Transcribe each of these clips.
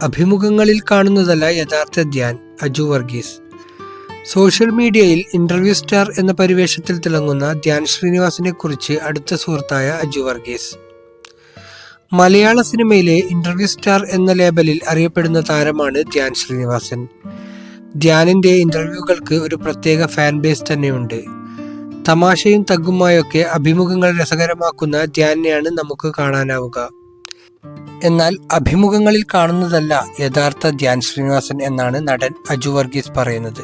അഭിമുഖങ്ങളിൽ കാണുന്നതല്ല യഥാർത്ഥ ധ്യാൻ. അജു വർഗീസ്. സോഷ്യൽ മീഡിയയിൽ ഇന്റർവ്യൂ സ്റ്റാർ എന്ന പരിവേഷത്തിൽ തിളങ്ങുന്ന ധ്യാൻ ശ്രീനിവാസനെ കുറിച്ച് അടുത്ത സുഹൃത്തായ അജു വർഗീസ്. മലയാള സിനിമയിലെ ഇന്റർവ്യൂ സ്റ്റാർ എന്ന ലേബലിൽ അറിയപ്പെടുന്ന താരമാണ് ധ്യാൻ ശ്രീനിവാസൻ. ധ്യാനിന്റെ ഇന്റർവ്യൂകൾക്ക് ഒരു പ്രത്യേക ഫാൻ ബേസ് തന്നെയുണ്ട്. തമാശയും തഗ്ഗുമായൊക്കെ അഭിമുഖങ്ങൾ രസകരമാക്കുന്ന ധ്യാനെയാണ് നമുക്ക് കാണാനാവുക. എന്നാൽ അഭിമുഖങ്ങളിൽ കാണുന്നതല്ല യഥാർത്ഥ ധ്യാൻ ശ്രീനിവാസൻ എന്നാണ് നടൻ അജു വർഗീസ് പറയുന്നത്.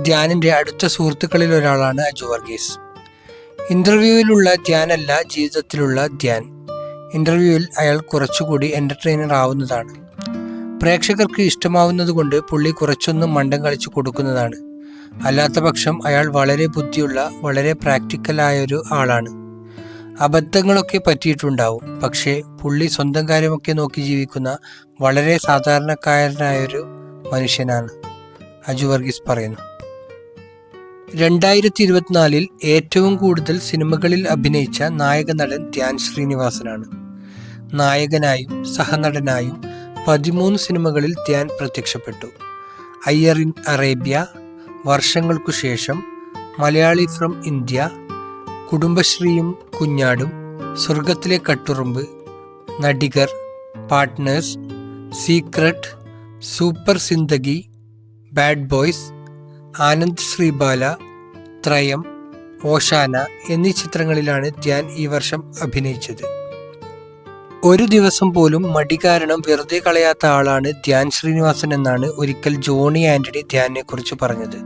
ധ്യാനിന്റെ അടുത്ത സുഹൃത്തുക്കളിൽ ഒരാളാണ് അജു വർഗീസ്. ഇന്റർവ്യൂവിലുള്ള ധ്യാനല്ല ജീവിതത്തിലുള്ള ധ്യാൻ. ഇന്റർവ്യൂവിൽ അയാൾ കുറച്ചുകൂടി എന്റർടൈനർ ആവുന്നതാണ്. പ്രേക്ഷകർക്ക് ഇഷ്ടമാവുന്നതുകൊണ്ട് പുള്ളി കുറച്ചൊന്നും മണ്ടം കളിച്ചു കൊടുക്കുന്നതാണ്. അല്ലാത്ത പക്ഷം അയാൾ വളരെ ബുദ്ധിയുള്ള, വളരെ പ്രാക്ടിക്കലായൊരു ആളാണ്. അബദ്ധങ്ങളൊക്കെ പറ്റിയിട്ടുണ്ടാവും. പക്ഷേ പുള്ളി സ്വന്തം കാര്യമൊക്കെ നോക്കി ജീവിക്കുന്ന വളരെ സാധാരണക്കാരനായൊരു മനുഷ്യനാണ്, അജു വർഗീസ് പറയുന്നു. 2024 ഏറ്റവും കൂടുതൽ സിനിമകളിൽ അഭിനയിച്ച നായക നടൻ ധ്യാൻ ശ്രീനിവാസനാണ്. നായകനായും സഹനടനായും 13 സിനിമകളിൽ ധ്യാൻ പ്രത്യക്ഷപ്പെട്ടു. അയ്യർ ഇൻ അറേബ്യ, വർഷങ്ങൾക്കു ശേഷം, മലയാളി ഫ്രം ഇന്ത്യ, കുടുംബശ്രീയും കുഞ്ഞാടും, സ്വർഗത്തിലെ കട്ടുറുമ്പ്, Nadikar, partners, secret, super Zindagi, bad boys, Anand Sreebala, Thrayam, Oshana എന്നീ ചിത്രങ്ങളിലാണ് ധ്യാൻ ഈ വർഷം അഭിനയിച്ചത്. ഒരു ദിവസം പോലും മടി കാരണം വെറുതെ കളയാത്ത ആളാണ് ധ്യാൻ ശ്രീനിവാസൻ എന്നാണ് ഒരിക്കൽ ജോണി ആന്റണി ധ്യാനെ കുറിച്ച് പറഞ്ഞത്.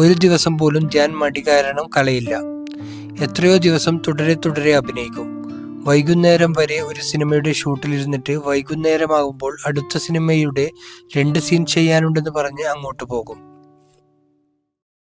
ഒരു ദിവസം പോലും ധ്യാൻ മടി കാരണം കളയില്ല. എത്രയോ ദിവസം തുടരെ അഭിനയിക്കും. വൈകുന്നേരം വരെ ഒരു സിനിമയുടെ ഷൂട്ടിലിരുന്നിട്ട് വൈകുന്നേരമാകുമ്പോൾ അടുത്ത സിനിമയുടെ 2 സീൻ ചെയ്യാനുണ്ടെന്ന് പറഞ്ഞ് അങ്ങോട്ട് പോകും.